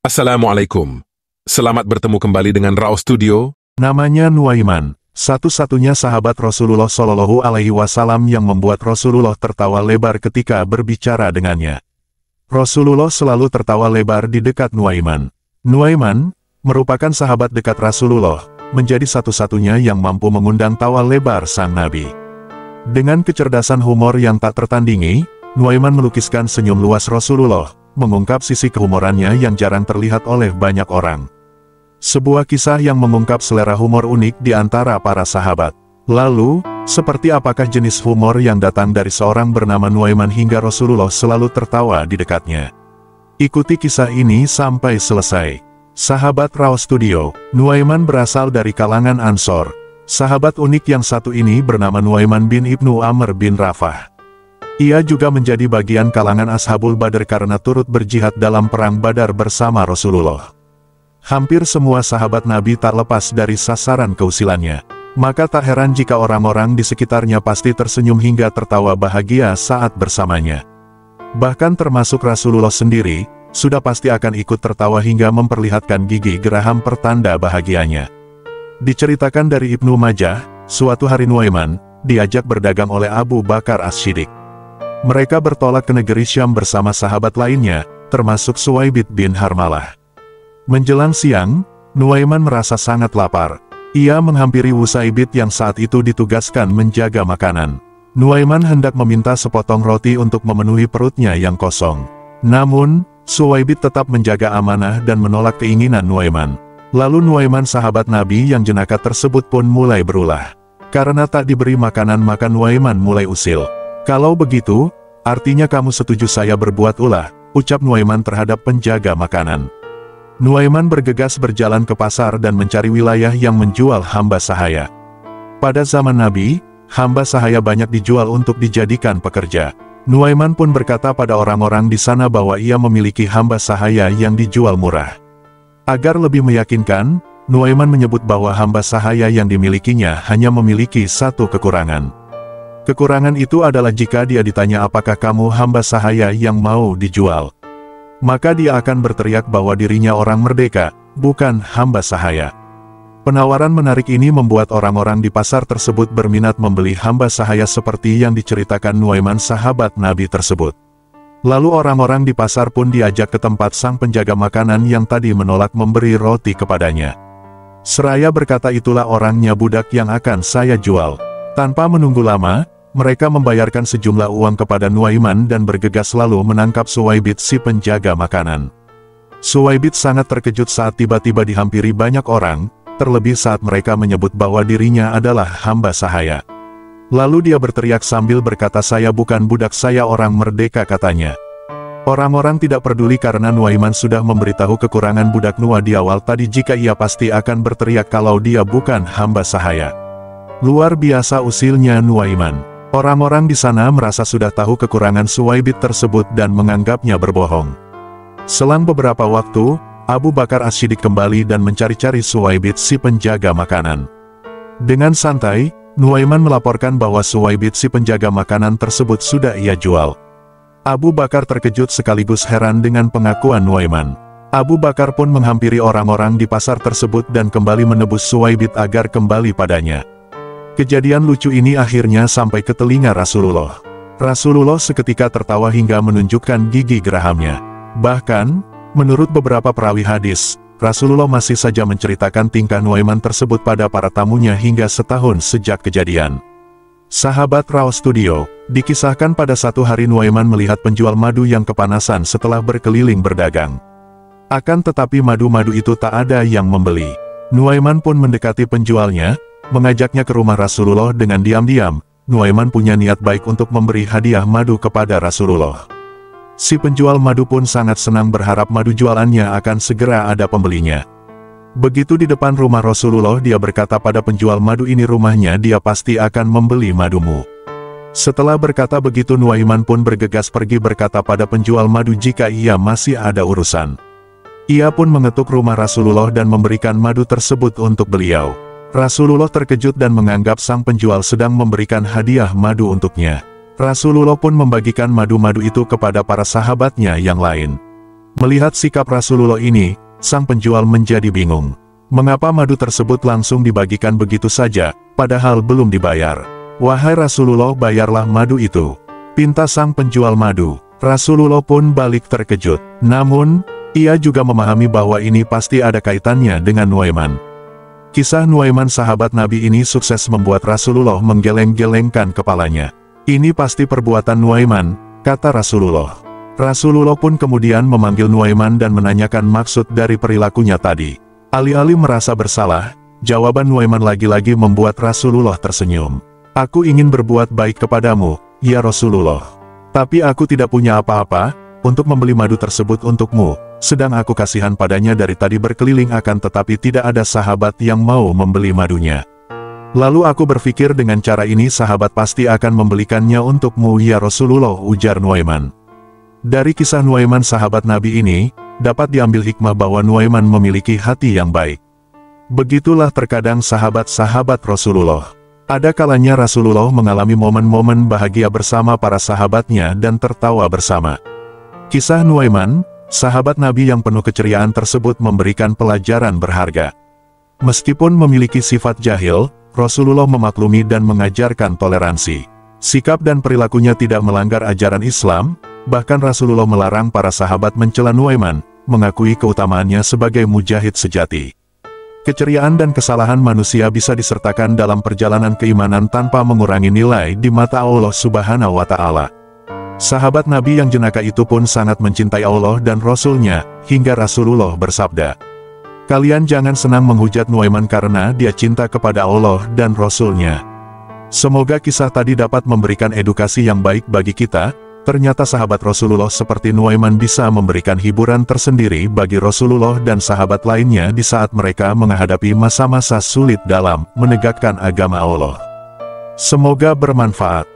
Assalamualaikum. Selamat bertemu kembali dengan Rao Studio. Namanya Nuaiman, satu-satunya sahabat Rasulullah Shallallahu Alaihi Wasallam yang membuat Rasulullah tertawa lebar ketika berbicara dengannya. Rasulullah selalu tertawa lebar di dekat Nuaiman. Nuaiman merupakan sahabat dekat Rasulullah, menjadi satu-satunya yang mampu mengundang tawa lebar sang Nabi. Dengan kecerdasan humor yang tak tertandingi, Nuaiman melukiskan senyum luas Rasulullah, mengungkap sisi kehumorannya yang jarang terlihat oleh banyak orang. Sebuah kisah yang mengungkap selera humor unik di antara para sahabat. Lalu, seperti apakah jenis humor yang datang dari seorang bernama Nuaiman hingga Rasulullah selalu tertawa di dekatnya? Ikuti kisah ini sampai selesai. Sahabat Rao Studio, Nuaiman berasal dari kalangan Ansor. Sahabat unik yang satu ini bernama Nuaiman bin Ibnu Amr bin Rafah. Ia juga menjadi bagian kalangan Ashabul Badr karena turut berjihad dalam perang Badar bersama Rasulullah. Hampir semua sahabat Nabi tak lepas dari sasaran keusilannya. Maka tak heran jika orang-orang di sekitarnya pasti tersenyum hingga tertawa bahagia saat bersamanya. Bahkan termasuk Rasulullah sendiri, sudah pasti akan ikut tertawa hingga memperlihatkan gigi geraham pertanda bahagianya. Diceritakan dari Ibnu Majah, suatu hari Nuaiman diajak berdagang oleh Abu Bakar As-Siddiq. Mereka bertolak ke negeri Syam bersama sahabat lainnya, termasuk Suwaibit bin Harmalah. Menjelang siang, Nuaiman merasa sangat lapar. Ia menghampiri Usaibit yang saat itu ditugaskan menjaga makanan. Nuaiman hendak meminta sepotong roti untuk memenuhi perutnya yang kosong. Namun, Suwaibit tetap menjaga amanah dan menolak keinginan Nuaiman. Lalu Nuaiman sahabat Nabi yang jenaka tersebut pun mulai berulah. Karena tak diberi makanan maka Nuaiman mulai usil. "Kalau begitu, artinya kamu setuju saya berbuat ulah," ucap Nuaiman terhadap penjaga makanan. Nuaiman bergegas berjalan ke pasar dan mencari wilayah yang menjual hamba sahaya. Pada zaman Nabi, hamba sahaya banyak dijual untuk dijadikan pekerja. Nuaiman pun berkata pada orang-orang di sana bahwa ia memiliki hamba sahaya yang dijual murah. Agar lebih meyakinkan, Nuaiman menyebut bahwa hamba sahaya yang dimilikinya hanya memiliki satu kekurangan. Kekurangan itu adalah jika dia ditanya apakah kamu hamba sahaya yang mau dijual, maka dia akan berteriak bahwa dirinya orang merdeka, bukan hamba sahaya. Penawaran menarik ini membuat orang-orang di pasar tersebut berminat membeli hamba sahaya seperti yang diceritakan Nuaiman sahabat Nabi tersebut. Lalu orang-orang di pasar pun diajak ke tempat sang penjaga makanan yang tadi menolak memberi roti kepadanya. Seraya berkata, "Itulah orangnya budak yang akan saya jual." Tanpa menunggu lama, mereka membayarkan sejumlah uang kepada Nuaiman dan bergegas lalu menangkap Suwaibit si penjaga makanan. Suwaibit sangat terkejut saat tiba-tiba dihampiri banyak orang, terlebih saat mereka menyebut bahwa dirinya adalah hamba sahaya. Lalu dia berteriak sambil berkata, "Saya bukan budak, saya orang merdeka," katanya. Orang-orang tidak peduli karena Nuaiman sudah memberitahu kekurangan budak Nuah di awal tadi jika ia pasti akan berteriak kalau dia bukan hamba sahaya. Luar biasa usilnya Nuaiman. Orang-orang di sana merasa sudah tahu kekurangan Suwaibit tersebut dan menganggapnya berbohong. Selang beberapa waktu, Abu Bakar As-Siddiq kembali dan mencari-cari Suwaibit si penjaga makanan. Dengan santai, Nuaiman melaporkan bahwa Suwaibit si penjaga makanan tersebut sudah ia jual. Abu Bakar terkejut sekaligus heran dengan pengakuan Nuaiman. Abu Bakar pun menghampiri orang-orang di pasar tersebut dan kembali menebus Suwaibit agar kembali padanya. Kejadian lucu ini akhirnya sampai ke telinga Rasulullah. Rasulullah seketika tertawa hingga menunjukkan gigi gerahamnya. Bahkan, menurut beberapa perawi hadis, Rasulullah masih saja menceritakan tingkah Nuaiman tersebut pada para tamunya hingga setahun sejak kejadian. Sahabat Rao Studio, dikisahkan pada satu hari Nuaiman melihat penjual madu yang kepanasan setelah berkeliling berdagang. Akan tetapi madu-madu itu tak ada yang membeli. Nuaiman pun mendekati penjualnya, mengajaknya ke rumah Rasulullah dengan diam-diam. Nuaiman punya niat baik untuk memberi hadiah madu kepada Rasulullah. Si penjual madu pun sangat senang berharap madu jualannya akan segera ada pembelinya. Begitu di depan rumah Rasulullah dia berkata pada penjual madu, "Ini rumahnya, dia pasti akan membeli madumu." Setelah berkata begitu Nuaiman pun bergegas pergi berkata pada penjual madu jika ia masih ada urusan. Ia pun mengetuk rumah Rasulullah dan memberikan madu tersebut untuk beliau. Rasulullah terkejut dan menganggap sang penjual sedang memberikan hadiah madu untuknya. Rasulullah pun membagikan madu-madu itu kepada para sahabatnya yang lain. Melihat sikap Rasulullah ini, sang penjual menjadi bingung. Mengapa madu tersebut langsung dibagikan begitu saja, padahal belum dibayar? Wahai Rasulullah, bayarlah madu itu, pinta sang penjual madu. Rasulullah pun balik terkejut. Namun, ia juga memahami bahwa ini pasti ada kaitannya dengan Nuaiman. Kisah Nuaiman sahabat Nabi ini sukses membuat Rasulullah menggeleng-gelengkan kepalanya. Ini pasti perbuatan Nuaiman, kata Rasulullah. Rasulullah pun kemudian memanggil Nuaiman dan menanyakan maksud dari perilakunya tadi. Alih-alih merasa bersalah, jawaban Nuaiman lagi-lagi membuat Rasulullah tersenyum. Aku ingin berbuat baik kepadamu, ya Rasulullah. Tapi aku tidak punya apa-apa untuk membeli madu tersebut untukmu. Sedang aku kasihan padanya dari tadi berkeliling akan tetapi tidak ada sahabat yang mau membeli madunya. Lalu aku berpikir dengan cara ini sahabat pasti akan membelikannya untukmu ya Rasulullah, ujar Nuaiman. Dari kisah Nuaiman sahabat Nabi ini, dapat diambil hikmah bahwa Nuaiman memiliki hati yang baik. Begitulah terkadang sahabat-sahabat Rasulullah. Ada kalanya Rasulullah mengalami momen-momen bahagia bersama para sahabatnya dan tertawa bersama. Kisah Nuaiman, sahabat Nabi yang penuh keceriaan tersebut memberikan pelajaran berharga. Meskipun memiliki sifat jahil, Rasulullah memaklumi dan mengajarkan toleransi. Sikap dan perilakunya tidak melanggar ajaran Islam, bahkan Rasulullah melarang para sahabat mencela Nuaiman, mengakui keutamaannya sebagai mujahid sejati. Keceriaan dan kesalahan manusia bisa disertakan dalam perjalanan keimanan tanpa mengurangi nilai di mata Allah Subhanahu wa Ta'ala. Sahabat Nabi yang jenaka itu pun sangat mencintai Allah dan Rasul-Nya, hingga Rasulullah bersabda, "Kalian jangan senang menghujat Nuaiman karena dia cinta kepada Allah dan Rasul-Nya." Semoga kisah tadi dapat memberikan edukasi yang baik bagi kita. Ternyata sahabat Rasulullah seperti Nuaiman bisa memberikan hiburan tersendiri bagi Rasulullah dan sahabat lainnya di saat mereka menghadapi masa-masa sulit dalam menegakkan agama Allah. Semoga bermanfaat.